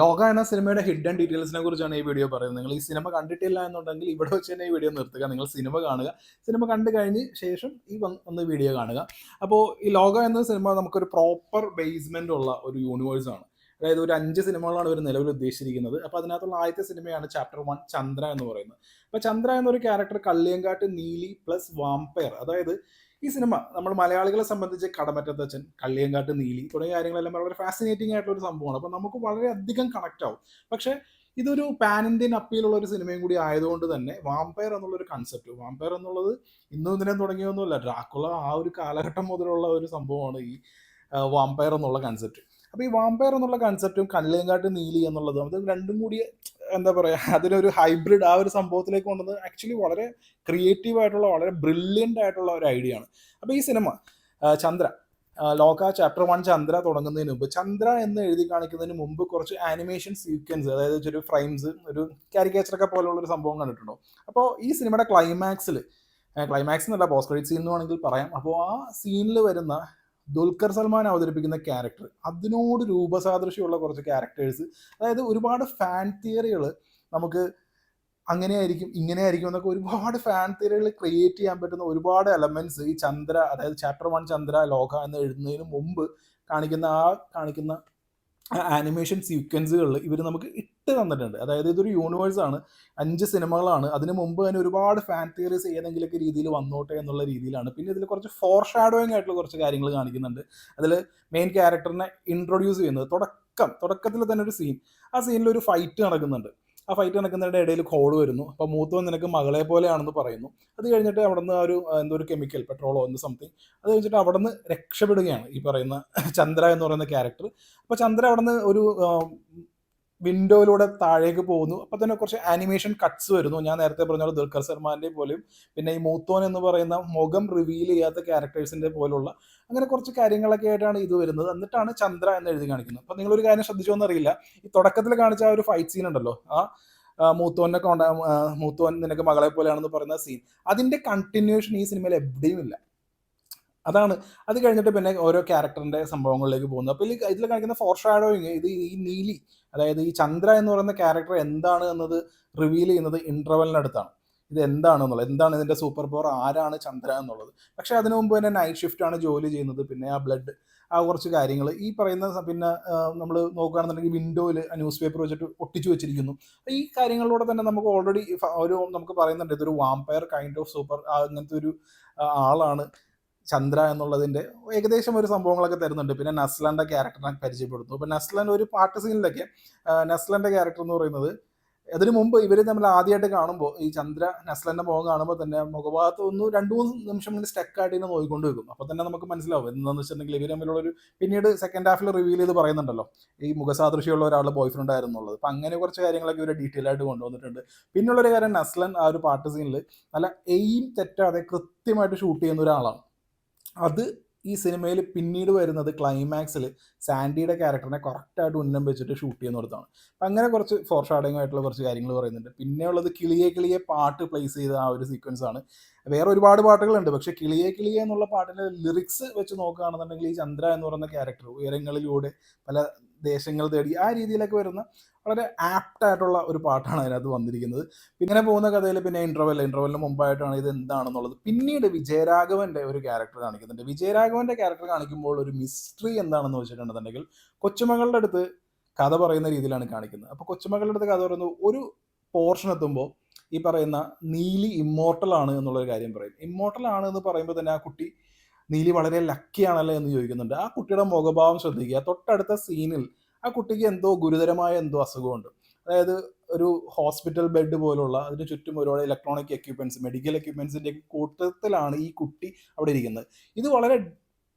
ലോക എന്ന സിനിമയുടെ ഹിഡൻ ഡീറ്റെയിൽസിനെ കുറിച്ചാണ് ഈ വീഡിയോ പറയുന്നത്. നിങ്ങൾ ഈ സിനിമ കണ്ടിട്ടില്ല എന്നുണ്ടെങ്കിൽ ഇവിടെ വെച്ച് തന്നെ ഈ വീഡിയോ നിർത്തുക. നിങ്ങൾ സിനിമ കാണുക. സിനിമ കണ്ടു കഴിഞ്ഞ് ശേഷം ഈ ഒന്ന് വീഡിയോ കാണുക. അപ്പോൾ ഈ ലോക എന്ന സിനിമ നമുക്കൊരു പ്രോപ്പർ ബേസ്മെന്റ് ഉള്ള ഒരു യൂണിവേഴ്സ് ആണ്. അതായത് ഒരു 5 സിനിമകളാണ് ഇവർ നിലവിൽ ഉദ്ദേശിച്ചിരിക്കുന്നത്. അപ്പോൾ അതിനകത്തുള്ള ആദ്യത്തെ സിനിമയാണ് ചാപ്റ്റർ 1 ചന്ദ്ര എന്ന് പറയുന്നത്. അപ്പോൾ ചന്ദ്ര എന്നൊരു character Kalliyankattu Neeli plus vampire. അതായത് ഈ സിനിമ നമ്മൾ മലയാളികളെ സംബന്ധിച്ച് കടമറ്റത്തച്ഛൻ, കള്ളിയങ്കാട്ട് നീലി തുടങ്ങിയ കാര്യങ്ങളെല്ലാം വളരെ ഫാസിനേറ്റിംഗ് ആയിട്ടുള്ള ഒരു സംഭവമാണ്. അപ്പോൾ നമുക്ക് വളരെയധികം കണക്ട് ആവും. പക്ഷേ ഇതൊരു പാൻ ഇന്ത്യൻ അപ്പീലുള്ള ഒരു സിനിമയും കൂടി ആയതുകൊണ്ട് തന്നെ വാമ്പയർ എന്നുള്ളൊരു കൺസെപ്റ്റ്, വാമ്പയർ എന്നുള്ളത് ഇന്നും ഇതിനെ തുടങ്ങിയൊന്നുമില്ല, ഡ്രാക്കുള ആ ഒരു കാലഘട്ടം മുതലുള്ള ഒരു സംഭവമാണ് ഈ വാമ്പയർ എന്നുള്ള കൺസെപ്റ്റ്. അപ്പോൾ ഈ വാമ്പയർ എന്നുള്ള കൺസെപ്റ്റും കള്ളിയങ്കാട്ട് നീലി എന്നുള്ളതും അത് രണ്ടും കൂടി എന്താ പറയുക, അതിനൊരു ഹൈബ്രിഡ് ആ ഒരു സംഭവത്തിലേക്ക് കൊണ്ടുവന്നത് ആക്ച്വലി വളരെ ക്രിയേറ്റീവ് ആയിട്ടുള്ള വളരെ ബ്രില്യൻ്റ് ആയിട്ടുള്ള ഒരു ഐഡിയ ആണ്. അപ്പോൾ ഈ സിനിമ ചന്ദ്ര ലോക ചാപ്റ്റർ 1 ചന്ദ്ര തുടങ്ങുന്നതിന് മുമ്പ്, ചന്ദ്ര എന്ന് എഴുതി കാണിക്കുന്നതിന് മുമ്പ് കുറച്ച് ആനിമേഷൻ സീക്വൻസ്, അതായത് ഒരു ഫ്രെയിംസ്, ഒരു കാരിക്കേച്ചറൊക്കെ പോലുള്ള ഒരു സംഭവം കണ്ടിട്ടുണ്ടോ? അപ്പോൾ ഈ സിനിമയുടെ ക്ലൈമാക്സ് എന്നല്ല, പോസ്റ്റ് ക്രെഡിറ്റ് സീൻ എന്ന് വേണമെങ്കിൽ പറയാം. അപ്പോൾ ആ സീനിൽ വരുന്ന ദുൽഖർ സൽമാൻ അവതരിപ്പിക്കുന്ന ക്യാരക്ടർ, അതിനോട് രൂപസാദൃശ്യമുള്ള കുറച്ച് ക്യാരക്ടേഴ്സ്, അതായത് ഒരുപാട് ഫാൻ തിയറികൾ നമുക്ക് അങ്ങനെയായിരിക്കും ഇങ്ങനെയായിരിക്കും എന്നൊക്കെ ഒരുപാട് ഫാൻ തിയറികൾ ക്രിയേറ്റ് ചെയ്യാൻ പറ്റുന്ന ഒരുപാട് എലമെന്റ്സ് ഈ ചന്ദ്ര, അതായത് ചാപ്റ്റർ 1 ചന്ദ്ര ലോക എന്ന് എഴുതുന്നതിന് മുമ്പ് കാണിക്കുന്ന ആനിമേഷൻ സീക്വൻസുകളിൽ ഇവർ നമുക്ക് ഇട്ട് തന്നിട്ടുണ്ട്. അതായത് ഇതൊരു യൂണിവേഴ്സാണ്, 5 സിനിമകളാണ്. അതിന് മുമ്പ് തന്നെ ഒരുപാട് ഫാൻ തിയറീസ് ഏതെങ്കിലുമൊക്കെ രീതിയിൽ വന്നോട്ടെ എന്നുള്ള രീതിയിലാണ്. പിന്നെ ഇതിൽ കുറച്ച് ഫോർ ഷാഡോയിങ് ആയിട്ടുള്ള കുറച്ച് കാര്യങ്ങൾ കാണിക്കുന്നുണ്ട്. അതിൽ മെയിൻ ക്യാരക്ടറിനെ ഇൻട്രൊഡ്യൂസ് ചെയ്യുന്നത് തുടക്കത്തിൽ തന്നെ ഒരു സീൻ, ആ സീനിൽ ഒരു ഫൈറ്റ് നടക്കുന്നുണ്ട്. ആ ഫൈറ്റ് നടക്കുന്നതിൻ്റെ ഇടയിൽ കോൾ വരുന്നു. അപ്പോൾ മൂത്തവൻ നിനക്ക് മകളെ പോലെയാണെന്ന് പറയുന്നു. അത് കഴിഞ്ഞിട്ട് അവിടെ നിന്ന് ഒരു എന്തോ ഒരു കെമിക്കൽ, പെട്രോളോ എന്ത് സംതിങ്, അത് കഴിഞ്ഞിട്ട് അവിടെ നിന്ന് രക്ഷപ്പെടുകയാണ് ഈ പറയുന്ന ചന്ദ്ര എന്ന് പറയുന്ന ക്യാരക്ടർ. അപ്പോൾ ചന്ദ്ര അവിടെ നിന്ന് ഒരു വിൻഡോയിലൂടെ താഴേക്ക് പോകുന്നു. അപ്പോൾ തന്നെ കുറച്ച് ആനിമേഷൻ കട്ട്സ് വരുന്നു. ഞാൻ നേരത്തെ പറഞ്ഞ പോലെ ദുൽഖർ സൽമാൻ്റെ പോലെയും പിന്നെ ഈ മൂത്തോൻ എന്ന് പറയുന്ന മുഖം റിവീൽ ചെയ്യാത്ത ക്യാരക്ടേഴ്സിൻ്റെ പോലുള്ള അങ്ങനെ കുറച്ച് കാര്യങ്ങളൊക്കെ ആയിട്ടാണ് ഇത് വരുന്നത്. എന്നിട്ടാണ് ചന്ദ്ര എന്ന് എഴുതി കാണിക്കുന്നത്. അപ്പോൾ നിങ്ങളൊരു കാര്യം ശ്രദ്ധിച്ചോന്ന് അറിയില്ല, ഈ തുടക്കത്തിൽ കാണിച്ച ആ ഒരു ഫൈറ്റ് സീൻ ഉണ്ടല്ലോ, മൂത്തോൻ നിനക്ക് മകളെ പോലെയാണെന്ന് പറയുന്ന സീൻ, അതിൻ്റെ കണ്ടിന്യൂഷൻ ഈ സിനിമയിൽ എവിടെയും ഇല്ല. അതാണ്. അത് കഴിഞ്ഞിട്ട് പിന്നെ ഓരോ ക്യാരക്ടറിന്റെ സംഭവങ്ങളിലേക്ക് പോകുന്നു. അപ്പോൾ ഇതിൽ കാണിക്കുന്ന ഫോർ ഷാഡോയിങ്, ഇത് ഈ നീലി, അതായത് ഈ ചന്ദ്ര എന്ന് പറയുന്ന ക്യാരക്ടർ എന്താണ് എന്നത് റിവീൽ ചെയ്യുന്നത് ഇന്റർവെലിനടുത്താണ്. ഇത് എന്താണെന്നുള്ളത്, എന്താണ് ഇതിന്റെ സൂപ്പർ പവർ, ആരാണ് ചന്ദ്ര എന്നുള്ളത്. പക്ഷെ അതിനു മുമ്പ് തന്നെ നൈറ്റ് ഷിഫ്റ്റ് ആണ് ജോലി ചെയ്യുന്നത്. പിന്നെ ആ ബ്ലഡ്, ആ കുറച്ച് കാര്യങ്ങൾ ഈ പറയുന്ന, പിന്നെ നമ്മൾ നോക്കുകയാണെന്നുണ്ടെങ്കിൽ വിൻഡോയിൽ ന്യൂസ് പേപ്പർ വെച്ചിട്ട് ഒട്ടിച്ചു വെച്ചിരിക്കുന്നു. ഈ കാര്യങ്ങളിലൂടെ തന്നെ നമുക്ക് ഓൾറെഡി നമുക്ക് പറയുന്നുണ്ട് ഇതൊരു വാമ്പയർ കൈൻഡ് ഓഫ് സൂപ്പർ അങ്ങനത്തെ ഒരു ആളാണ് ചന്ദ്ര എന്നുള്ളതിൻ്റെ ഏകദേശം ഒരു സംഭവങ്ങളൊക്കെ തരുന്നുണ്ട്. പിന്നെ നസ്ലന്റെ ക്യാരക്ടറിനെ പരിചയപ്പെടുത്തുന്നു. അപ്പോൾ നസ്ലൻ ഒരു പാട്ട് സീനിലൊക്കെ നസ്ലന്റെ ക്യാരക്ടർ എന്ന് പറയുന്നത്, അതിനു മുമ്പ് ഇവർ നമ്മൾ ആദ്യമായിട്ട് കാണുമ്പോൾ ഈ ചന്ദ്ര നസ്ലന്റെ മുഖം കാണുമ്പോൾ തന്നെ മുഖഭാഗത്ത് 2-3 നിമിഷം ഇങ്ങനെ സ്റ്റക്കായിട്ട് ഇതിനെ നോക്കിക്കൊണ്ട് വെക്കും. അപ്പോൾ തന്നെ നമുക്ക് മനസ്സിലാവും എന്താണെന്ന് വെച്ചിട്ടുണ്ടെങ്കിൽ ഇവർ തമ്മിലുള്ളൊരു, പിന്നീട് സെക്കൻഡ് ഹാഫിൽ റിവീൽ ചെയ്ത് പറയുന്നുണ്ടല്ലോ ഈ മുഖസാദൃശ്യമുള്ള ഒരാൾ ബോയ് ഫ്രണ്ട് ആയിരുന്നുള്ളത്. അപ്പം അങ്ങനെ കുറച്ച് കാര്യങ്ങളൊക്കെ ഇവർ ഡീറ്റെയിൽ ആയിട്ട് കൊണ്ടുവന്നിട്ടുണ്ട്. പിന്നുള്ളൊരു കാര്യം, നസ്ലൻ ആ ഒരു പാട്ട് സീനിൽ നല്ല എയിം തെറ്റാതെ കൃത്യമായിട്ട് ഷൂട്ട് ചെയ്യുന്ന ഒരാളാണ്. അത് ഈ സിനിമയിൽ പിന്നീട് വരുന്നത് ക്ലൈമാക്സിൽ സാൻഡിയുടെ ക്യാരക്ടറിനെ കറക്റ്റായിട്ട് ഉന്നം വെച്ചിട്ട് ഷൂട്ട് ചെയ്യുന്നിടത്താണ്. അപ്പം അങ്ങനെ കുറച്ച് ഫോർ ഷാഡിങ് ആയിട്ടുള്ള കുറച്ച് കാര്യങ്ങൾ പറയുന്നുണ്ട്. പിന്നെ ഉള്ളത് കിളിയെ പാട്ട് പ്ലേസ് ചെയ്ത ആ ഒരു സീക്വൻസ് ആണ്. വേറെ ഒരുപാട് പാട്ടുകളുണ്ട്, പക്ഷെ കിളിയെ എന്നുള്ള പാട്ടിൻ്റെ ലിറിക്സ് വെച്ച് നോക്കുകയാണെന്നുണ്ടെങ്കിൽ ഈ ചന്ദ്ര എന്ന് പറയുന്ന ക്യാരക്ടർ ഉയരങ്ങളിലൂടെ പല ദേശങ്ങൾ തേടി ആ രീതിയിലൊക്കെ വരുന്ന വളരെ ആപ്റ്റ് ആയിട്ടുള്ള ഒരു പാട്ടാണ് അതിനകത്ത് വന്നിരിക്കുന്നത്. പിന്നെ പോകുന്ന കഥയിൽ പിന്നെ ഇന്റർവെല്ലിന് മുമ്പായിട്ടാണ് ഇത് എന്താണെന്നുള്ളത്. പിന്നീട് വിജയരാഘവന്റെ ഒരു ക്യാരക്ടർ കാണിക്കുന്നുണ്ട്. വിജയരാഘവന്റെ ക്യാരക്ടർ കാണിക്കുമ്പോൾ ഒരു മിസ്റ്ററി എന്താണെന്ന് വെച്ചിട്ടുണ്ടെന്നുണ്ടെങ്കിൽ, കൊച്ചുമകളുടെ അടുത്ത് കഥ പറയുന്ന രീതിയിലാണ് കാണിക്കുന്നത്. അപ്പോൾ കൊച്ചുമകളുടെ അടുത്ത് കഥ പറയുന്നത് ഒരു പോർഷൻ എത്തുമ്പോൾ ഈ പറയുന്ന നീലി ഇമ്മോർട്ടൽ ആണ് എന്നുള്ളൊരു കാര്യം പറയും. ഇമ്മോർട്ടൽ ആണ് എന്ന് പറയുമ്പോൾ തന്നെ ആ കുട്ടി നീലി വളരെ ലക്കിയാണല്ലോ എന്ന് ചോദിക്കുന്നുണ്ട്. ആ കുട്ടിയുടെ മുഖഭാവം ശ്രദ്ധിക്കുക. തൊട്ടടുത്ത സീനിൽ ആ കുട്ടിക്ക് എന്തോ ഗുരുതരമായ എന്തോ അസുഖമുണ്ട്. അതായത് ഒരു ഹോസ്പിറ്റൽ ബെഡ് പോലുള്ള, അതിന് ചുറ്റും ഒരുപാട് ഇലക്ട്രോണിക് എക്യുപ്മെന്റ്സ്, മെഡിക്കൽ എക്യുപ്മെന്റ്സിന്റെ കൂട്ടത്തിലാണ് ഈ കുട്ടി അവിടെ ഇരിക്കുന്നത്. ഇത് വളരെ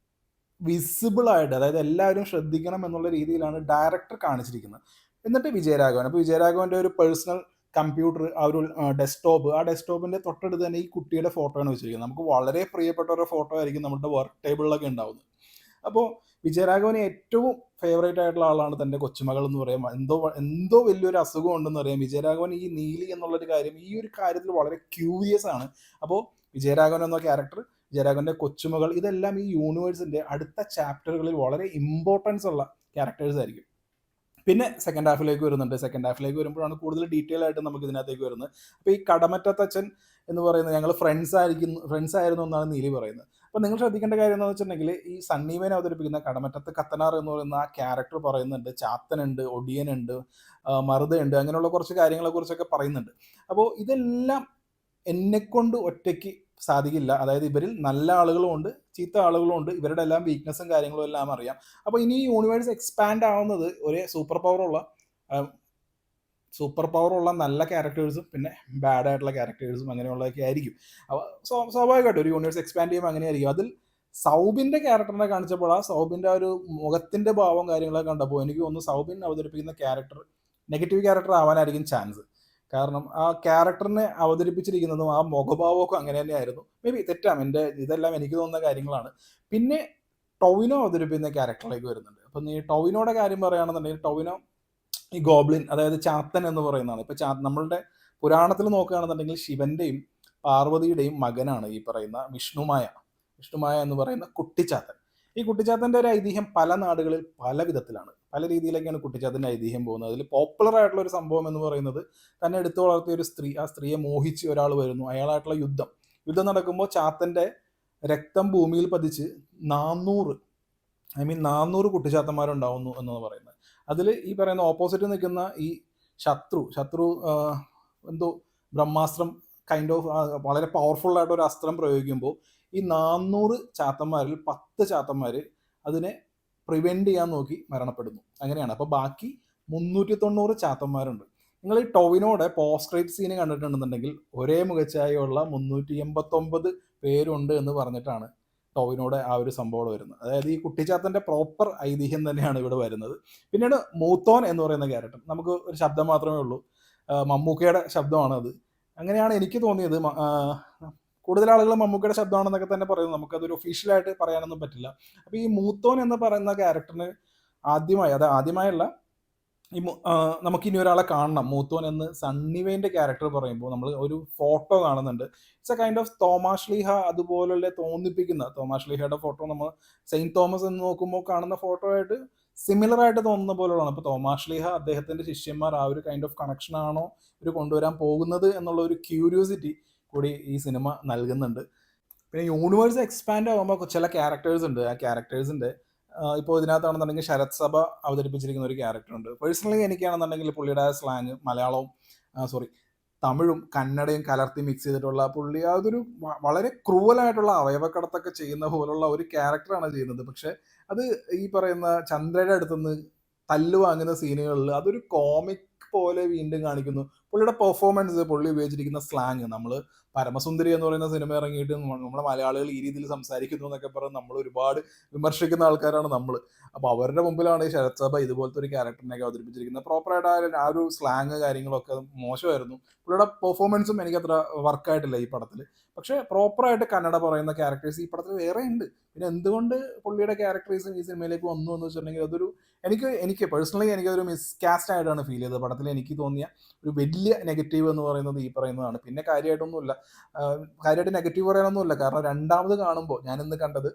വിസിബിൾ ആയിട്ട്, അതായത് എല്ലാവരും ശ്രദ്ധിക്കണം എന്നുള്ള രീതിയിലാണ് ഡയറക്ടർ കാണിച്ചിരിക്കുന്നത്. എന്നിട്ട് അപ്പോൾ വിജയരാഘവന്റെ ഒരു പേഴ്സണൽ കമ്പ്യൂട്ടർ, ആ ഒരു ഡെസ്ക്ടോപ്പ്, ആ ഡെസ്ക്ടോപ്പിന്റെ തൊട്ടടുത്ത് തന്നെ ഈ കുട്ടിയുടെ ഫോട്ടോ ആണ് വെച്ചിരിക്കുന്നത്. നമുക്ക് വളരെ പ്രിയപ്പെട്ട ഒരു ഫോട്ടോ ആയിരിക്കും നമ്മുടെ വർക്ക് ടേബിളിലൊക്കെ ഉണ്ടാവുന്നത്. അപ്പോൾ വിജയരാഘവന് ഏറ്റവും ഫേവറേറ്റ് ആയിട്ടുള്ള ആളാണ് തൻ്റെ കൊച്ചുമകൾ എന്ന് പറയാം. എന്തോ വലിയൊരു അസുഖം ഉണ്ടെന്ന് പറയാം. വിജയരാഘവൻ ഈ നീലി എന്നുള്ളൊരു കാര്യം, ഈ ഒരു കാര്യത്തിൽ വളരെ ക്യൂരിയസ് ആണ്. അപ്പോൾ വിജയരാഘവൻ എന്ന ക്യാരക്ടർ, വിജയരാഘവന്റെ കൊച്ചുമകൾ, ഇതെല്ലാം ഈ യൂണിവേഴ്സിന്റെ അടുത്ത ചാപ്റ്ററുകളിൽ വളരെ ഇമ്പോർട്ടൻസ് ഉള്ള ക്യാരക്ടേഴ്സ് ആയിരിക്കും. പിന്നെ സെക്കൻഡ് ഹാഫിലേക്ക് വരുന്നുണ്ട്. സെക്കൻഡ് ഹാഫിലേക്ക് വരുമ്പോഴാണ് കൂടുതൽ ഡീറ്റെയിൽ ആയിട്ട് നമുക്ക് ഇതിനകത്തേക്ക് വരുന്നത്. അപ്പോൾ ഈ കടമറ്റത്തച്ഛൻ എന്ന് പറയുന്നത് ഞങ്ങൾ ഫ്രണ്ട്സ് ആയിരുന്നു എന്നാണ് നീലി പറയുന്നത്. അപ്പോൾ നിങ്ങൾ ശ്രദ്ധിക്കേണ്ട കാര്യം എന്താണെന്ന് വെച്ചിട്ടുണ്ടെങ്കിൽ ഈ സണ്ണീവേനെ അവതരിപ്പിക്കുന്ന കടമറ്റത്ത് കത്തനാർ എന്ന് പറയുന്ന ആ ക്യാരക്ടർ പറയുന്നുണ്ട്, ചാത്തനുണ്ട്, ഒടിയനുണ്ട്, മറുതയുണ്ട്, അങ്ങനെയുള്ള കുറച്ച് കാര്യങ്ങളെ കുറിച്ചൊക്കെ പറയുന്നുണ്ട്. അപ്പോൾ ഇതെല്ലാം എന്നെക്കൊണ്ട് ഒറ്റയ്ക്ക് സാധിക്കില്ല. അതായത് ഇവരിൽ നല്ല ആളുകളും ഉണ്ട്, ചീത്ത ആളുകളും ഉണ്ട്. ഇവരുടെ എല്ലാം വീക്ക്നസ്സും കാര്യങ്ങളും എല്ലാം അറിയാം. അപ്പോൾ ഇനി ഈ യൂണിവേഴ്സ് എക്സ്പാൻഡ് ആവുന്നത് ഒരേ സൂപ്പർ പവറുള്ള നല്ല ക്യാരക്ടേഴ്സും പിന്നെ ബാഡ് ആയിട്ടുള്ള ക്യാരക്ടേഴ്സും അങ്ങനെയുള്ളതൊക്കെ ആയിരിക്കും. അപ്പോൾ സ്വാഭാവികമായിട്ട് ഒരു യൂണിവേഴ്സ് എക്സ്പാൻഡ് ചെയ്യുമ്പോൾ അങ്ങനെയായിരിക്കും. അതിൽ സൗബിൻ്റെ ക്യാരക്ടറിനെ കാണിച്ചപ്പോൾ ആ സൗബിൻ്റെ ആ ഒരു മുഖത്തിൻ്റെ ഭാവം കാര്യങ്ങളൊക്കെ കണ്ടപ്പോൾ എനിക്ക് തോന്നുന്നു സൗബിൻ അവതരിപ്പിക്കുന്ന ക്യാരക്ടർ നെഗറ്റീവ് ക്യാരക്ടർ ആവാനായിരിക്കും ചാൻസ്. കാരണം ആ ക്യാരക്ടറിനെ അവതരിപ്പിച്ചിരിക്കുന്നതും ആ മുഖഭാവമൊക്കെ അങ്ങനെ തന്നെയായിരുന്നു. മേ ബി തെറ്റാം, ഇതെല്ലാം എനിക്ക് തോന്നുന്ന കാര്യങ്ങളാണ്. പിന്നെ ടൊവിനോ അവതരിപ്പിക്കുന്ന ക്യാരക്ടറിലേക്ക് വരുന്നുണ്ട്. അപ്പം ഈ ടൊവിനോയുടെ കാര്യം പറയുകയാണെന്നുണ്ടെങ്കിൽ ടൊവിനോ ഈ ഗോബ്ലിൻ, അതായത് ചാത്തൻ എന്ന് പറയുന്നതാണ്. ഇപ്പം നമ്മളുടെ പുരാണത്തിൽ നോക്കുകയാണെന്നുണ്ടെങ്കിൽ ശിവന്റെയും പാർവതിയുടെയും മകനാണ് ഈ പറയുന്ന വിഷ്ണുമായ എന്ന് പറയുന്ന കുട്ടിച്ചാത്തൻ. ഈ കുട്ടിച്ചാത്തൻ്റെ ഒരു ഐതിഹ്യം പല നാടുകളിൽ പല വിധത്തിലാണ്, പല രീതിയിലൊക്കെയാണ് കുട്ടിച്ചാത്തൻ്റെ ഐതിഹ്യം പോകുന്നത്. അതിൽ പോപ്പുലർ ആയിട്ടുള്ള ഒരു സംഭവം എന്ന് പറയുന്നത് തന്നെ എടുത്തു വളർത്തിയ ഒരു സ്ത്രീ, ആ സ്ത്രീയെ മോഹിച്ച് ഒരാൾ വരുന്നു, അയാളായിട്ടുള്ള യുദ്ധം നടക്കുമ്പോൾ ചാത്തൻ്റെ രക്തം ഭൂമിയിൽ പതിച്ച് 400 കുട്ടിച്ചാത്തന്മാരുണ്ടാവുന്നു എന്നാണ് പറയുന്നത്. അതിൽ ഈ പറയുന്ന ഓപ്പോസിറ്റ് നിൽക്കുന്ന ഈ ശത്രു എന്തോ ബ്രഹ്മാസ്ത്രം കൈൻഡ് ഓഫ് വളരെ പവർഫുൾ ആയിട്ട് ഒരു അസ്ത്രം പ്രയോഗിക്കുമ്പോൾ ഈ 400 ചാത്തന്മാരിൽ 10 ചാത്തന്മാർ അതിനെ പ്രിവെൻറ്റ് ചെയ്യാൻ നോക്കി മരണപ്പെടുന്നു. അങ്ങനെയാണ്. അപ്പോൾ ബാക്കി 390 ചാത്തന്മാരുണ്ട്. നിങ്ങൾ ഈ ടൊവിനോയുടെ പോസ്റ്റ് ക്രെഡിറ്റ് സീന് കണ്ടിട്ടുണ്ടെന്നുണ്ടെങ്കിൽ ഒരേ മുഖച്ഛായയുള്ള 389 പേരുണ്ട് എന്ന് പറഞ്ഞിട്ടാണ് ടൊവിനോയുടെ ആ ഒരു സംഭവം വരുന്നത്. അതായത് ഈ കുട്ടിച്ചാത്തൻ്റെ പ്രോപ്പർ ഐതിഹ്യം തന്നെയാണ് ഇവിടെ വരുന്നത്. പിന്നീട് മൂത്തോൻ എന്ന് പറയുന്ന ക്യാരക്ടർ, നമുക്ക് ഒരു ശബ്ദം മാത്രമേ ഉള്ളൂ, മമ്മൂക്കയുടെ ശബ്ദമാണ് അത്. അങ്ങനെയാണ് എനിക്ക് തോന്നിയത്. കൂടുതൽ ആളുകൾ മമ്മൂക്കയുടെ ശബ്ദമാണെന്നൊക്കെ തന്നെ പറയുന്നു. നമുക്കതൊരു ഒഫീഷ്യലായിട്ട് പറയാനൊന്നും പറ്റില്ല. അപ്പോൾ ഈ മൂത്തോൻ എന്ന് പറയുന്ന ക്യാരക്ടറിന് ആദ്യമായല്ല, നമുക്കിനി ഒരാളെ കാണണം. മൂത്തോൻ എന്ന് സണ്ണിവേൻ്റെ ക്യാരക്ടർ പറയുമ്പോൾ നമ്മൾ ഒരു ഫോട്ടോ കാണുന്നുണ്ട്. It's A kind of Thomasleeha അതുപോലുള്ള തോന്നിപ്പിക്കുന്ന, തോമാശ്ലീഹയുടെ ഫോട്ടോ നമ്മൾ സെയിൻറ്റ് തോമസ് എന്ന് നോക്കുമ്പോൾ കാണുന്ന ഫോട്ടോ ആയിട്ട് സിമിലർ ആയിട്ട് തോന്നുന്ന പോലെയുള്ളതാണ്. അപ്പോൾ തോമാശ്ലീഹ അദ്ദേഹത്തിൻ്റെ ശിഷ്യന്മാർ ആ ഒരു കൈൻഡ് ഓഫ് കണക്ഷൻ ആണോ ഇവർ കൊണ്ടുവരാൻ പോകുന്നത് എന്നുള്ള ഒരു ക്യൂരിയോസിറ്റി കൂടി ഈ സിനിമ നൽകുന്നുണ്ട്. പിന്നെ യൂണിവേഴ്സ് എക്സ്പാൻഡ് ആകുമ്പോൾ ചില ക്യാരക്ടേഴ്സ് ഉണ്ട്. ആ ക്യാരക്ടേഴ്സിൻ്റെ ഇപ്പോൾ ഇതിനകത്താണെന്നുണ്ടെങ്കിൽ ശരത് സഭ അവതരിപ്പിച്ചിരിക്കുന്ന ഒരു ക്യാരക്ടറുണ്ട്. പേഴ്സണലി എനിക്കാണെന്നുണ്ടെങ്കിൽ പുള്ളിയുടെ സ്ലാങ് മലയാളവും തമിഴും കന്നഡയും കലർത്തി മിക്സ് ചെയ്തിട്ടുള്ള പുള്ളി അതൊരു വളരെ ക്രൂവലായിട്ടുള്ള അവയവക്കടത്തൊക്കെ ചെയ്യുന്ന പോലുള്ള ഒരു ക്യാരക്ടറാണ് ചെയ്യുന്നത്. പക്ഷെ അത് ഈ പറയുന്ന ചന്ദ്രയുടെ അടുത്തുനിന്ന് തല്ല് വാങ്ങുന്ന സീനുകളിൽ അതൊരു കോമിക് പോലെ വീണ്ടും കാണിക്കുന്നു. പുള്ളിയുടെ പെർഫോമൻസ്, പുള്ളി ഉപയോഗിച്ചിരിക്കുന്ന സ്ലാങ്, നമ്മൾ പരമസുന്ദരി എന്ന് പറയുന്ന സിനിമ ഇറങ്ങിയിട്ട് നമ്മളെ മലയാളികൾ ഈ രീതിയിൽ സംസാരിക്കുന്നു എന്നൊക്കെ പറഞ്ഞ് നമ്മൾ ഒരുപാട് വിമർശിക്കുന്ന ആൾക്കാരാണ് നമ്മൾ. അപ്പോൾ അവരുടെ മുമ്പിലാണ് ഈ ശരത് സഭ ഇതുപോലത്തെ ഒരു ക്യാരക്ടറിനെയൊക്കെ അവതരിപ്പിച്ചിരിക്കുന്നത്. പ്രോപ്പറായിട്ട് ആ ഒരു സ്ലാങ് കാര്യങ്ങളൊക്കെ മോശമായിരുന്നു. പുള്ളിയുടെ പെർഫോമൻസും എനിക്കത്ര വർക്കായിട്ടില്ല ഈ പടത്തിൽ. പക്ഷേ പ്രോപ്പറായിട്ട് കന്നഡ പറയുന്ന ക്യാരക്ടേഴ്സ് ഈ പടത്തിൽ വേറെ ഉണ്ട്. പിന്നെ എന്തുകൊണ്ട് പുള്ളിയുടെ ക്യാരക്ടേഴ്സും ഈ സിനിമയിലേക്ക് വന്നു എന്ന് വെച്ചിട്ടുണ്ടെങ്കിൽ അതൊരു എനിക്ക് പേഴ്സണലി എനിക്കതൊരു മിസ്കാസ്റ്റ് ആയിട്ടാണ് ഫീൽ ചെയ്തത്. പടത്തിൽ എനിക്ക് തോന്നിയ ഒരു വലിയ നെഗറ്റീവ് എന്ന് പറയുന്നത് ഈ പറയുന്നതാണ്. പിന്നെ കാര്യമായിട്ടൊന്നുമില്ല, കാര്യമായിട്ട് നെഗറ്റീവ് പറയാനൊന്നുമില്ല. കാരണം രണ്ടാമത് കാണുമ്പോൾ ഞാനിന്ന് കണ്ടത്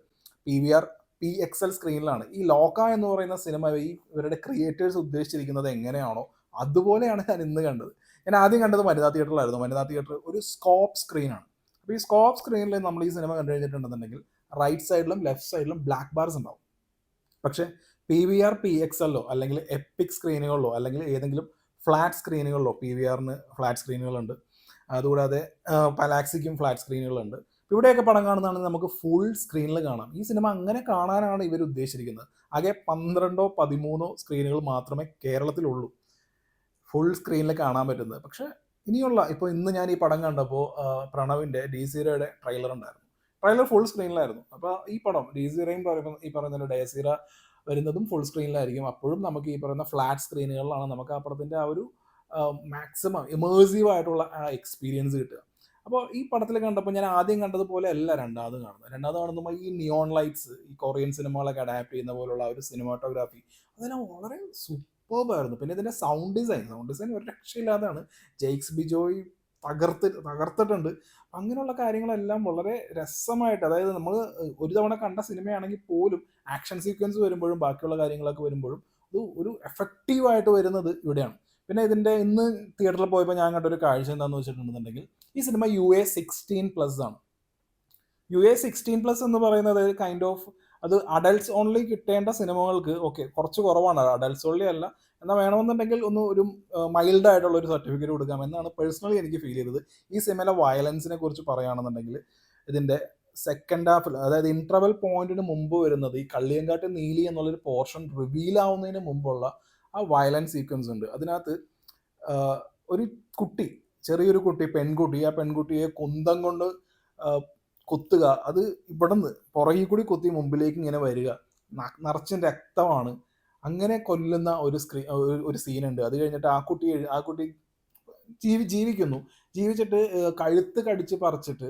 PVR PXL സ്ക്രീനിലാണ്. ഈ ലോക എന്ന് പറയുന്ന സിനിമ ഇവരുടെ ക്രിയേറ്റേഴ്സ് ഉദ്ദേശിച്ചിരിക്കുന്നത് എങ്ങനെയാണോ അതുപോലെയാണ് ഞാൻ ഇന്ന് കണ്ടത്. ഞാൻ ആദ്യം കണ്ടത് വനിതാ തിയേറ്ററിലായിരുന്നു. വനിതാ തിയേറ്റർ ഒരു സ്കോപ്പ് സ്ക്രീനാണ്. അപ്പോൾ ഈ സ്കോപ്പ് സ്ക്രീനിൽ നമ്മൾ ഈ സിനിമ കണ്ടു കഴിഞ്ഞിട്ടുണ്ടെന്നുണ്ടെങ്കിൽ റൈറ്റ് സൈഡിലും ലെഫ്റ്റ് സൈഡിലും ബ്ലാക്ക് ബാർസ് ഉണ്ടാവും. പക്ഷേ PVR PXL അല്ലെങ്കിൽ എപ്പിക് സ്ക്രീനുകളിലോ അല്ലെങ്കിൽ ഏതെങ്കിലും ഫ്ലാറ്റ് സ്ക്രീനുകളിലോ, PVRന് ഫ്ലാറ്റ് സ്ക്രീനുകളുണ്ട്, അതുകൂടാതെ പലാക്സിക്കും ഫ്ലാറ്റ് സ്ക്രീനുകളുണ്ട്. ഇവിടെയൊക്കെ പടം കാണുന്നതാണെങ്കിൽ നമുക്ക് ഫുൾ സ്ക്രീനിൽ കാണാം. ഈ സിനിമ അങ്ങനെ കാണാനാണ് ഇവർ ഉദ്ദേശിച്ചിരിക്കുന്നത്. ആകെ 12 13 സ്ക്രീനുകൾ മാത്രമേ കേരളത്തിലുള്ളൂ ഫുൾ സ്ക്രീനിൽ കാണാൻ പറ്റുന്നത്. പക്ഷേ ഇപ്പോൾ ഇന്ന് ഞാൻ ഈ പടം കണ്ടപ്പോൾ പ്രണവിൻ്റെ ഡി-സീറയുടെ ട്രെയിലർ ഉണ്ടായിരുന്നു. ട്രെയിലർ ഫുൾ സ്ക്രീനിലായിരുന്നു. അപ്പോൾ ഈ പടം ഡി-സീറയും ഈ പറയുന്ന ഡി-സീറ വരുന്നതും ഫുൾ സ്ക്രീനിലായിരിക്കും. അപ്പോഴും നമുക്ക് ഈ പറയുന്ന ഫ്ലാറ്റ് സ്ക്രീനുകളിലാണ് നമുക്ക് ആ പടത്തിൻ്റെ ആ ഒരു മാക്സിമം ഇമേഴ്സീവ് ആയിട്ടുള്ള ആ എക്സ്പീരിയൻസ് കിട്ടുക. അപ്പോൾ ഈ പടത്തിൽ കണ്ടപ്പോൾ ഞാൻ ആദ്യം കണ്ടതുപോലെ അല്ല രണ്ടാമത് കാണുമ്പോൾ ഈ നിയോൺ ലൈറ്റ്സ്, ഈ കൊറിയൻ സിനിമകളൊക്കെ അഡാപ്റ്റ് ചെയ്യുന്ന പോലുള്ള ഒരു സിനിമാറ്റോഗ്രാഫി അതെല്ലാം വളരെ സൂപ്പർബായിരുന്നു. പിന്നെ ഇതിൻ്റെ സൗണ്ട് ഡിസൈൻ ഒരു രക്ഷയില്ലാതാണ്. ജെയ്ക്സ് ബിജോയ് തകർത്തിട്ടുണ്ട്. അങ്ങനെയുള്ള കാര്യങ്ങളെല്ലാം വളരെ രസമായിട്ട്, അതായത് നമ്മൾ ഒരു തവണ കണ്ട സിനിമയാണെങ്കിൽ പോലും ആക്ഷൻ സീക്വൻസ് വരുമ്പോഴും ബാക്കിയുള്ള കാര്യങ്ങളൊക്കെ വരുമ്പോഴും ഇത് ഒരു എഫക്റ്റീവായിട്ട് വരുന്നത് ഇവിടെയാണ്. പിന്നെ ഇതിൻ്റെ ഇന്ന് തിയേറ്ററിൽ പോയപ്പോൾ ഞാൻ കണ്ടൊരു കാഴ്ച എന്താണെന്ന് വെച്ചിട്ടുണ്ടെന്നുണ്ടെങ്കിൽ ഈ സിനിമ UA16+ ആണ്. UA16+ എന്ന് പറയുന്നത് കൈൻഡ് ഓഫ് അത് അഡൽട്ട്സ് ഓൺലി കിട്ടേണ്ട സിനിമകൾക്ക് ഓക്കെ കുറച്ച് കുറവാണ്. അഡൽട്ട്സ് ഓൺലി അല്ല, എന്നാൽ വേണമെന്നുണ്ടെങ്കിൽ ഒരു മൈൽഡ് ആയിട്ടുള്ള ഒരു സർട്ടിഫിക്കറ്റ് കൊടുക്കാം എന്നാണ് പേഴ്സണലി എനിക്ക് ഫീൽ ചെയ്തത്. ഈ സിനിമയിലെ വയലൻസിനെ കുറിച്ച് പറയുകയാണെന്നുണ്ടെങ്കിൽ ഇതിൻ്റെ സെക്കൻഡ് ഹാഫിൽ, അതായത് ഇന്റർവെൽ പോയിന്റിന് മുമ്പ് വരുന്നത് ഈ കള്ളിയങ്കാട്ട് നീലി എന്നുള്ളൊരു പോർഷൻ റിവീൽ ആവുന്നതിന് മുമ്പുള്ള ആ വയലൻസ് സീക്വൻസ് ഉണ്ട്. അതിനകത്ത് ഒരു കുട്ടി, ചെറിയൊരു കുട്ടി, പെൺകുട്ടി, ആ പെൺകുട്ടിയെ കുന്തം കൊണ്ട് കുത്തുക, അത് ഇവിടുന്ന് പുറകിൽ കൂടി കുത്തി മുമ്പിലേക്ക് ഇങ്ങനെ വരിക, നിറച്ചും രക്തമാണ്, അങ്ങനെ കൊല്ലുന്ന ഒരു സീനുണ്ട്. അത് കഴിഞ്ഞിട്ട് ആ കുട്ടി ജീവിക്കുന്നു, ജീവിച്ചിട്ട് കഴുത്ത് കടിച്ച് പറിച്ചിട്ട്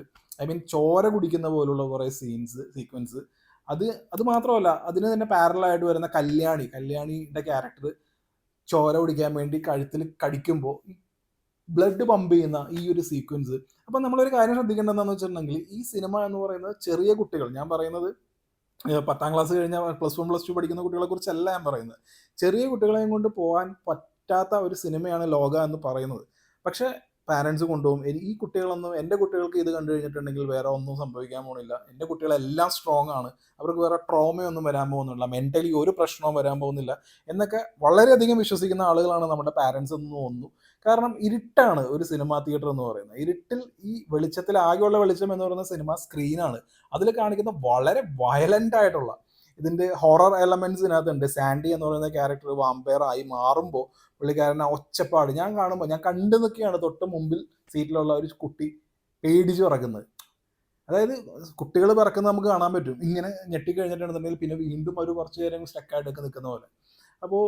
ചോര കുടിക്കുന്ന പോലുള്ള കുറേ സീക്വൻസ്. അത് മാത്രമല്ല, അതിന് തന്നെ പാരലായിട്ട് വരുന്ന കല്യാണിയുടെ ക്യാരക്ടർ ചോര കുടിക്കാൻ വേണ്ടി കഴുത്തിൽ കടിക്കുമ്പോൾ ബ്ലഡ് പമ്പ് ചെയ്യുന്ന ഈ ഒരു സീക്വൻസ്. അപ്പം നമ്മളൊരു കാര്യം ശ്രദ്ധിക്കേണ്ടതെന്ന് വെച്ചിട്ടുണ്ടെങ്കിൽ ഈ സിനിമ എന്ന് പറയുന്നത് ചെറിയ കുട്ടികൾ, ഞാൻ പറയുന്നത് 10ാം ക്ലാസ് കഴിഞ്ഞാൽ +1 +2 പഠിക്കുന്ന കുട്ടികളെ കുറിച്ചല്ല ഞാൻ പറയുന്നത്, ചെറിയ കുട്ടികളെയും കൊണ്ട് പോകാൻ പറ്റാത്ത ഒരു സിനിമയാണ് ലോക എന്ന് പറയുന്നത്. പക്ഷേ പാരൻസ് കൊണ്ടുപോകും. ഈ കുട്ടികളൊന്നും, എൻ്റെ കുട്ടികൾക്ക് ഇത് കണ്ടു കഴിഞ്ഞിട്ടുണ്ടെങ്കിൽ വേറെ ഒന്നും സംഭവിക്കാൻ പോകുന്നില്ല, എൻ്റെ കുട്ടികളെല്ലാം സ്ട്രോങ് ആണ്, അവർക്ക് വേറെ ട്രോമയൊന്നും വരാൻ പോകുന്നില്ല, മെൻ്റലി ഒരു പ്രശ്നവും വരാൻ പോകുന്നില്ല എന്നൊക്കെ വളരെയധികം വിശ്വസിക്കുന്ന ആളുകളാണ് നമ്മുടെ പാരൻസ് എന്ന് തോന്നുന്നു. കാരണം ഇരുട്ടാണ് ഒരു സിനിമാ തിയേറ്റർ എന്ന് പറയുന്നത്. ഇരുട്ടിൽ ഈ വെളിച്ചത്തിൽ ആകെയുള്ള വെളിച്ചം എന്ന് പറയുന്ന സിനിമ സ്ക്രീനാണ്. അതിൽ കാണിക്കുന്ന വളരെ വയലൻ്റ് ആയിട്ടുള്ള ഇതിൻ്റെ ഹൊറർ എലമെന്റ്സ് ഇതിനകത്തുണ്ട്. സാൻഡി എന്ന് പറയുന്ന ക്യാരക്ടർ വാമ്പയർ ആയി മാറുമ്പോൾ പുള്ളിക്കാരനെ ഒച്ചപ്പാട് ഞാൻ കാണുമ്പോൾ, ഞാൻ കണ്ടു നിൽക്കുകയാണ് തൊട്ട് മുമ്പിൽ സീറ്റിലുള്ള ഒരു കുട്ടി പേടിച്ച് പറക്കുന്നത്. അതായത് കുട്ടികൾ പറക്കുന്നത് നമുക്ക് കാണാൻ പറ്റും, ഇങ്ങനെ ഞെട്ടിക്കഴിഞ്ഞിട്ടുണ്ടെന്നുണ്ടെങ്കിൽ പിന്നെ വീണ്ടും ഒരു കുറച്ച് നേരം സ്റ്റക്കായിട്ടൊക്കെ നിൽക്കുന്ന പോലെ. അപ്പോൾ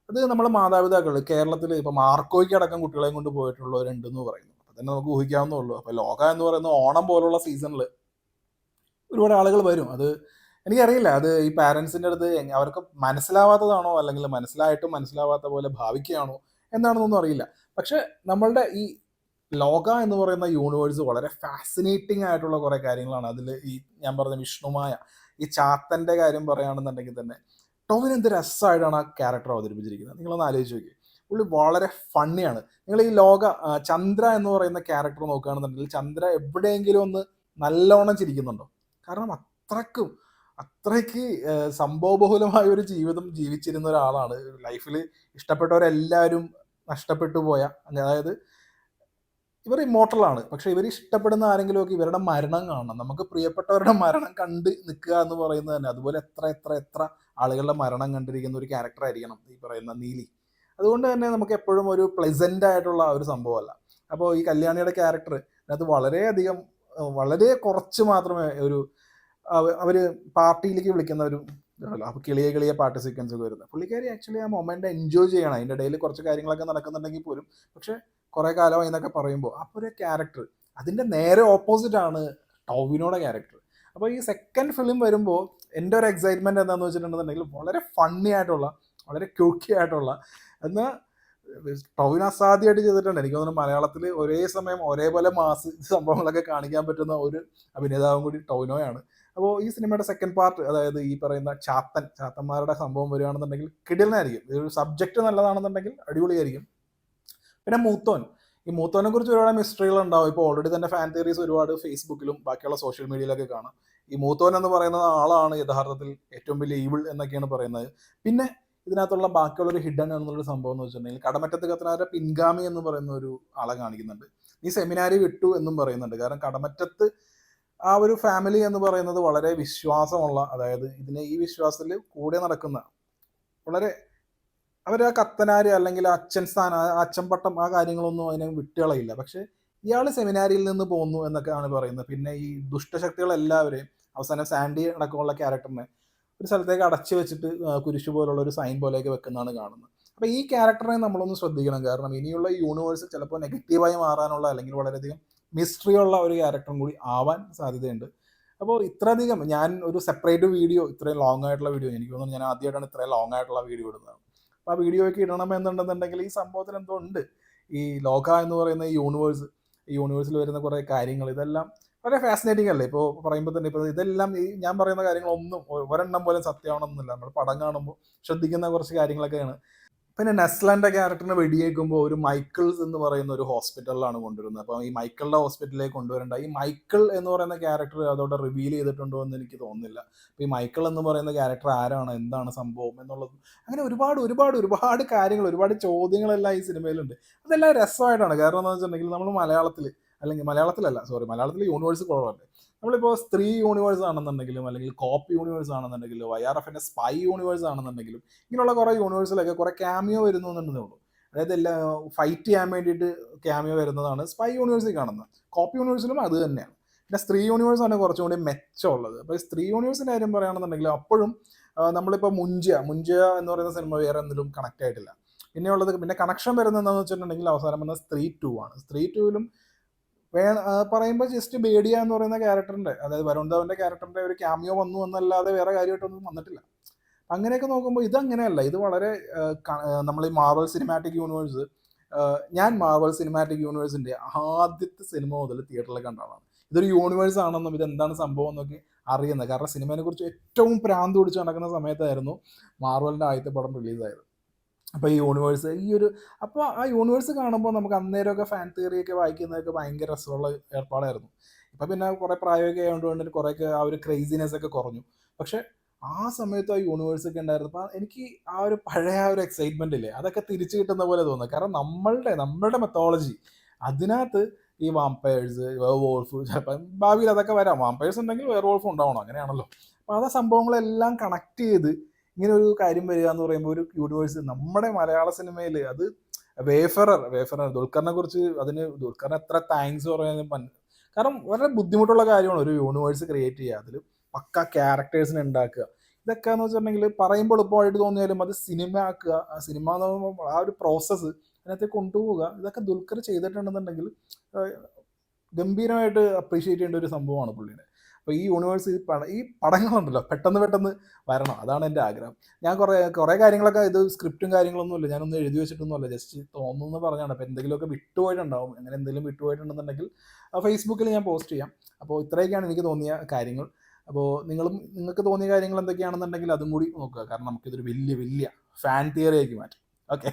അത് നമ്മൾ മാതാപിതാക്കൾ കേരളത്തിൽ ഇപ്പോൾ മാർക്കോയ്ക്ക് അടക്കം കുട്ടികളെയും കൊണ്ട് പോയിട്ടുള്ളവരുണ്ടെന്ന് പറയുന്നു. അപ്പം തന്നെ നമുക്ക് ഊഹിക്കാവുന്നേ ഉള്ളൂ. അപ്പോൾ ലോക എന്ന് പറയുന്ന ഓണം പോലുള്ള സീസണിൽ ഒരുപാട് ആളുകൾ വരും. അത് എനിക്കറിയില്ല, അത് ഈ പാരൻസിൻ്റെ അടുത്ത് അവർക്ക് മനസ്സിലാവാത്തതാണോ അല്ലെങ്കിൽ മനസ്സിലായിട്ടും മനസ്സിലാവാത്ത പോലെ ഭാവിക്കുകയാണോ എന്താണെന്നൊന്നും അറിയില്ല. പക്ഷെ നമ്മളുടെ ഈ ലോക എന്ന് പറയുന്ന യൂണിവേഴ്സ് വളരെ ഫാസിനേറ്റിംഗ് ആയിട്ടുള്ള കുറേ കാര്യങ്ങളാണ് അതിൽ. ഈ ഞാൻ പറഞ്ഞ വിഷ്ണുമായ ഈ ചാത്തൻ്റെ കാര്യം പറയുകയാണെന്നുണ്ടെങ്കിൽ തന്നെ ടോവിൻ എന്ത് രസമായിട്ടാണ് ആ ക്യാരക്ടർ അവതരിപ്പിച്ചിരിക്കുന്നത്. നിങ്ങളൊന്ന് ആലോചിച്ച് നോക്കി, പുള്ളി വളരെ ഫണ്ണിയാണ്. നിങ്ങൾ ഈ ലോക ചന്ദ്ര എന്ന് പറയുന്ന ക്യാരക്ടർ നോക്കുകയാണെന്നുണ്ടെങ്കിൽ ചന്ദ്ര എവിടെയെങ്കിലും ഒന്ന് നല്ലോണം ചിരിക്കുന്നുണ്ടോ? കാരണം അത്രയ്ക്ക് സംഭവബഹുലമായ ഒരു ജീവിതം ജീവിച്ചിരുന്ന ഒരാളാണ്. ലൈഫിൽ ഇഷ്ടപ്പെട്ടവരെല്ലാവരും നഷ്ടപ്പെട്ടു പോയ, അതായത് ഇവർ ഇമ്മോർട്ടലാണ്, പക്ഷെ ഇവർ ഇഷ്ടപ്പെടുന്ന ആരെങ്കിലുമൊക്കെ ഇവരുടെ മരണം കാണണം, നമുക്ക് പ്രിയപ്പെട്ടവരുടെ മരണം കണ്ട് നിൽക്കുക എന്ന് പറയുന്നത് തന്നെ. അതുപോലെ എത്ര ആളുകളുടെ മരണം കണ്ടിരിക്കുന്ന ഒരു ക്യാരക്ടർ ആയിരിക്കണം ഈ പറയുന്ന നീലി. അതുകൊണ്ട് തന്നെ നമുക്ക് എപ്പോഴും ഒരു പ്ലസൻ്റ് ആയിട്ടുള്ള ഒരു സംഭവമല്ല. അപ്പോൾ ഈ കല്യാണിയുടെ ക്യാരക്ടർ അതിനകത്ത് വളരെ കുറച്ച് മാത്രമേ അവർ പാർട്ടിയിലേക്ക് വിളിക്കുന്ന ഒരു ഇതാണല്ലോ, അപ്പോൾ കിളിയെ പാട്ട് സീക്വൻസ് ഒക്കെ വരുന്നത്. പുള്ളിക്കാരി ആക്ച്വലി ആ മൊമെൻ്റ് എൻജോയ് ചെയ്യണം. അതിൻ്റെ ഇടയിൽ കുറച്ച് കാര്യങ്ങളൊക്കെ നടക്കുന്നുണ്ടെങ്കിൽ പോലും, പക്ഷേ കുറേ കാലമായി എന്നൊക്കെ പറയുമ്പോൾ അപ്പോൾ ഒരു ക്യാരക്ടർ അതിൻ്റെ നേരെ ഓപ്പോസിറ്റാണ് ടോവിനോയുടെ ക്യാരക്ടർ. അപ്പോൾ ഈ സെക്കൻഡ് ഫിലിം വരുമ്പോൾ എൻ്റെ ഒരു എക്സൈറ്റ്മെൻറ്റ് എന്താണെന്ന് വെച്ചിട്ടുണ്ടെന്നുണ്ടെങ്കിൽ വളരെ ഫണ്ണി ആയിട്ടുള്ള, വളരെ ക്യൂക്കി ആയിട്ടുള്ള, എന്നാൽ ടോവിനോ അസാധ്യമായിട്ട് ചെയ്തിട്ടുണ്ട്. എനിക്ക് തോന്നുന്നു മലയാളത്തിൽ ഒരേ സമയം ഒരേപോലെ മാസ് സംഭവങ്ങളൊക്കെ കാണിക്കാൻ പറ്റുന്ന ഒരു അഭിനേതാവും കൂടി ടോവിനോയാണ്. അപ്പോൾ ഈ സിനിമയുടെ സെക്കൻഡ് പാർട്ട്, അതായത് ഈ പറയുന്ന ചാത്തന്മാരുടെ സംഭവം വരികയാണെന്നുണ്ടെങ്കിൽ കിടിലനായിരിക്കും. ഇതൊരു സബ്ജക്റ്റ് നല്ലതാണെന്നുണ്ടെങ്കിൽ അടിപൊളിയായിരിക്കും. പിന്നെ ഈ മൂത്തോനെ കുറിച്ച് ഒരുപാട് മിസ്റ്ററികൾ ഉണ്ടാവും. ഇപ്പോൾ ഓൾറെഡി തന്നെ ഫാൻ തിയറീസ് ഒരുപാട് ഫേസ്ബുക്കിലും ബാക്കിയുള്ള സോഷ്യൽ മീഡിയയിലൊക്കെ കാണാം. ഈ മൂത്തോൻ എന്ന് പറയുന്ന ആളാണ് യഥാർത്ഥത്തിൽ ഏറ്റവും വലിയ ഈവിൾ എന്നൊക്കെയാണ് പറയുന്നത്. പിന്നെ ഇതിനകത്തുള്ള ബാക്കിയുള്ളൊരു ഹിഡൻ എന്നുള്ളൊരു സംഭവം എന്ന് വെച്ചിട്ടുണ്ടെങ്കിൽ കടമറ്റത്ത് കത്തനാരുടെ പിൻഗാമി എന്ന് പറയുന്ന ഒരു ആളെ കാണിക്കുന്നുണ്ട്. ഈ സെമിനാരി വിട്ടു എന്നും പറയുന്നുണ്ട്. കാരണം കടമറ്റത്ത് ആ ഒരു ഫാമിലി എന്ന് പറയുന്നത് വളരെ വിശ്വാസമുള്ള, അതായത് ഈ വിശ്വാസത്തിൽ കൂടെ നടക്കുന്ന വളരെ അവർ ആ കത്തനാര് അല്ലെങ്കിൽ അച്ഛൻ പട്ടം ആ കാര്യങ്ങളൊന്നും അതിനെ വിട്ടുകളയില്ല. പക്ഷെ ഇയാൾ സെമിനാരിയിൽ നിന്ന് പോന്നു എന്നൊക്കെയാണ് പറയുന്നത്. പിന്നെ ഈ ദുഷ്ടശക്തികളെല്ലാവരെയും അവസാനം സാൻഡി അടക്കമുള്ള ക്യാരക്ടറിനെ ഒരു സ്ഥലത്തേക്ക് അടച്ചു വെച്ചിട്ട് കുരിശു പോലുള്ള ഒരു സൈൻ പോലെയൊക്കെ വെക്കുന്നതാണ് കാണുന്നത്. അപ്പോൾ ഈ ക്യാരക്ടറിനെ നമ്മളൊന്ന് ശ്രദ്ധിക്കണം. കാരണം ഇനിയുള്ള യൂണിവേഴ്സ് ചിലപ്പോൾ നെഗറ്റീവായി മാറാനുള്ള അല്ലെങ്കിൽ വളരെയധികം മിസ്റ്ററി ഉള്ള ഒരു ക്യാരക്ടറും കൂടി ആവാൻ സാധ്യതയുണ്ട്. അപ്പോൾ ഇത്രയധികം ഞാൻ ഒരു സെപ്പറേറ്റ് വീഡിയോ, ഇത്രയും ലോങ് ആയിട്ടുള്ള വീഡിയോ, എനിക്ക് തോന്നുന്നു ഞാൻ ആദ്യമായിട്ടാണ് ഇത്രയും ലോങ് ആയിട്ടുള്ള വീഡിയോ ഇടുന്നത്. അപ്പോൾ ആ വീഡിയോ ഒക്കെ ഇടണമെന്നുണ്ടെന്നുണ്ടെങ്കിൽ ഈ സംഭവത്തിൽ എന്തോ ഉണ്ട്. ഈ ലോക എന്ന് പറയുന്ന ഈ യൂണിവേഴ്സിൽ വരുന്ന കുറേ കാര്യങ്ങൾ, ഇതെല്ലാം വളരെ ഫാസിനേറ്റിംഗ് അല്ലേ? ഇപ്പോൾ പറയുമ്പോൾ തന്നെ ഇപ്പോൾ ഇതെല്ലാം ഈ ഞാൻ പറയുന്ന കാര്യങ്ങളൊന്നും ഒരെണ്ണം പോലും സത്യമാവണമെന്നില്ല. നമ്മൾ പടം കാണുമ്പോൾ ശ്രദ്ധിക്കുന്ന കുറച്ച് കാര്യങ്ങളൊക്കെയാണ്. പിന്നെ നെസ്ലന്റെ ക്യാരക്ടറിനെ വെടിയേക്കുമ്പോൾ ഒരു മൈക്കിൾസ് എന്ന് പറയുന്ന ഒരു ഹോസ്പിറ്റലിലാണ് കൊണ്ടുവരുന്നത്. അപ്പോൾ ഈ മൈക്കിളിന്റെ ഹോസ്പിറ്റലിലേക്ക് കൊണ്ടുവരേണ്ട ഈ മൈക്കിൾ എന്ന് പറയുന്ന ക്യാരക്ടർ അതോടെ റിവീൽ ചെയ്തിട്ടുണ്ടോ എന്ന് എനിക്ക് തോന്നുന്നില്ല. അപ്പോൾ ഈ മൈക്കിൾ എന്ന് പറയുന്ന ക്യാരക്ടർ ആരാണ്, എന്താണ് സംഭവം എന്നുള്ളത്, അങ്ങനെ ഒരുപാട് ഒരുപാട് ഒരുപാട് കാര്യങ്ങൾ, ഒരുപാട് ചോദ്യങ്ങളെല്ലാം ഈ സിനിമയിലുണ്ട്. അതെല്ലാം രസമായിട്ടാണ്. കാരണം എന്താണെന്ന് വെച്ചിട്ടുണ്ടെങ്കിൽ നമ്മൾ മലയാളത്തിൽ, അല്ലെങ്കിൽ മലയാളത്തിലല്ല സോറി, മലയാളത്തിൽ യൂണിവേഴ്സ് കുറവല്ലേ. നമ്മളിപ്പോൾ സ്ത്രീ യൂണിവേഴ്സ് ആണെന്നുണ്ടെങ്കിലും അല്ലെങ്കിൽ കോപ്പ് യൂണിവേഴ്സ് ആണെന്നുണ്ടെങ്കിലും YRFന്റെ സ്പൈ യൂണിവേഴ്സ് ആണെന്നുണ്ടെങ്കിലും ഇങ്ങനെയുള്ള കുറേ യൂണിവേഴ്സിലൊക്കെ കുറേ ക്യാമിയോ വരുന്നു എന്നുണ്ടെന്നേ ഉള്ളൂ. അതായത് എല്ലാ ഫൈറ്റ് ചെയ്യാൻ വേണ്ടിയിട്ട് ക്യാമിയോ വരുന്നതാണ് സ്പൈ യൂണിവേഴ്സിൽ കാണുന്നത്. കോപ്പ് യൂണിവേഴ്സിലും അത് തന്നെയാണ്. പിന്നെ സ്ത്രീ യൂണിവേഴ്സാണ് കുറച്ചും കൂടി മെച്ചമുള്ളത്. അപ്പോൾ ഈ സ്ത്രീ യൂണിവേഴ്സിൻ്റെ കാര്യം പറയുകയാണെന്നുണ്ടെങ്കിൽ അപ്പോഴും നമ്മളിപ്പോൾ മുഞ്ചിയ എന്ന് പറയുന്ന സിനിമ വേറെ എന്തെങ്കിലും കണക്ട് ആയിട്ടില്ല. പിന്നെയുള്ളത് പിന്നെ കണക്ഷൻ വരുന്നത് എന്താണെന്ന് വെച്ചിട്ടുണ്ടെങ്കിൽ അവസാനം വന്ന സ്ത്രീ 2 ആണ്. സ്ത്രീ 2ലും പറയുമ്പോൾ ജസ്റ്റ് ബേഡിയ എന്ന് പറയുന്ന ക്യാരക്ടറിന്റെ, അതായത് വരുൺ ധാവന്റെ ക്യാരക്ടറിന്റെ ഒരു ക്യാമിയോ വന്നു എന്നല്ലാതെ വേറെ കാര്യമായിട്ടൊന്നും വന്നിട്ടില്ല. അങ്ങനെയൊക്കെ നോക്കുമ്പോൾ ഇതങ്ങനെയല്ല. ഇത് വളരെ നമ്മൾ ഈ മാർവൽ സിനിമാറ്റിക് യൂണിവേഴ്സ്, ഞാൻ മാർവൽ സിനിമാറ്റിക് യൂണിവേഴ്സിന്റെ ആദ്യത്തെ സിനിമ മുതൽ തിയേറ്ററിൽ കണ്ട ആളാണ്. ഇതൊരു യൂണിവേഴ്സ് ആണെന്നും ഇതെന്താണ് സംഭവം എന്നൊക്കെ അറിയുന്നത്. കാരണം സിനിമയെ കുറിച്ച് ഏറ്റവും പ്രാന്ത് പിടിച്ച് നടക്കുന്ന സമയത്തായിരുന്നു മാർവലിന്റെ ആദ്യത്തെ പടം റിലീസായത്. അപ്പോൾ ഈ യൂണിവേഴ്സ് അപ്പോൾ ആ യൂണിവേഴ്സ് കാണുമ്പോൾ നമുക്ക് അന്നേരമൊക്കെ ഫാൻ തിയറിയൊക്കെ വായിക്കുന്നതൊക്കെ ഭയങ്കര രസമുള്ള ഏർപ്പാടായിരുന്നു. ഇപ്പം പിന്നെ കുറേ പ്രായമൊക്കെ ആയതുകൊണ്ട് കുറേയൊക്കെ ആ ഒരു ക്രേസിനെസ് ഒക്കെ കുറഞ്ഞു. പക്ഷെ ആ സമയത്ത് ആ യൂണിവേഴ്സ് ഒക്കെ ഉണ്ടായിരുന്നു. അപ്പോൾ എനിക്ക് ആ ഒരു പഴയ ആ ഒരു എക്സൈറ്റ്മെന്റ് ഇല്ലേ, അതൊക്കെ തിരിച്ചു കിട്ടുന്ന പോലെ തോന്നുന്നു. കാരണം നമ്മളുടെ മെത്തോളജി അതിനകത്ത് ഈ വാമ്പയേഴ്സ്, വേർവോൾഫ്, ചിലപ്പം ഭാവിയിൽ അതൊക്കെ വരാം. വാമ്പയേഴ്സ് ഉണ്ടെങ്കിൽ വേർവോൾഫ് ഉണ്ടാവണം, അങ്ങനെയാണല്ലോ. അപ്പോൾ ആ സംഭവങ്ങളെല്ലാം കണക്ട് ചെയ്ത് ഇങ്ങനെ ഒരു കാര്യം വരിക എന്ന് പറയുമ്പോൾ ഒരു യൂണിവേഴ്സ് നമ്മുടെ മലയാള സിനിമയിൽ അത് വേഫറർ ദുൽഖറിനെ കുറിച്ച്, ദുൽഖറിന് എത്ര താങ്ക്സ് പറയാൻ. കാരണം വളരെ ബുദ്ധിമുട്ടുള്ള കാര്യമാണ് ഒരു യൂണിവേഴ്സ് ക്രിയേറ്റ് ചെയ്യുക, അതിൽ പക്ക ക്യാരക്ടേഴ്സിനെ ഉണ്ടാക്കുക. ഇതൊക്കെ എന്ന് വെച്ചിട്ടുണ്ടെങ്കിൽ പറയുമ്പോൾ എളുപ്പമായിട്ട് തോന്നിയാലും അത് സിനിമ ആക്കുക, ആ സിനിമ എന്ന് പറയുമ്പോൾ ആ ഒരു പ്രോസസ്സ് അതിനകത്ത് കൊണ്ടുപോവുക, ഇതൊക്കെ ദുൽഖർ ചെയ്തിട്ടുണ്ടെന്നുണ്ടെങ്കിൽ ഗംഭീരമായിട്ട് അപ്രീഷിയേറ്റ് ചെയ്യേണ്ട ഒരു സംഭവമാണ് പുള്ളിയുടെ. അപ്പോൾ ഈ യൂണിവേഴ്സ് ഈ പടങ്ങളുണ്ടല്ലോ പെട്ടെന്ന് വരണം, അതാണ് എൻ്റെ ആഗ്രഹം. ഞാൻ കുറേ കാര്യങ്ങളൊക്കെ, ഇത് സ്ക്രിപ്റ്റും കാര്യങ്ങളൊന്നുമില്ല, ഞാനൊന്നും എഴുതി വെച്ചിട്ടൊന്നുമല്ല, ജസ്റ്റ് തോന്നുന്നു പറഞ്ഞാണ്. അപ്പോൾ എന്തെങ്കിലുമൊക്കെ വിട്ടുപോയിട്ടുണ്ടാവും. അങ്ങനെ എന്തെങ്കിലും വിട്ടുപോയിട്ടുണ്ടെന്നുണ്ടെങ്കിൽ ഫേസ്ബുക്കിൽ ഞാൻ പോസ്റ്റ് ചെയ്യാം. അപ്പോൾ ഇത്രയൊക്കെയാണ് എനിക്ക് തോന്നിയ കാര്യങ്ങൾ. അപ്പോൾ നിങ്ങൾക്ക് തോന്നിയ കാര്യങ്ങൾ എന്തൊക്കെയാണെന്നുണ്ടെങ്കിൽ അതും കൂടി നോക്കുക. കാരണം നമുക്കിതൊരു വലിയ ഫാൻ തിയറി ആക്കി മാറ്റാം. ഓക്കെ.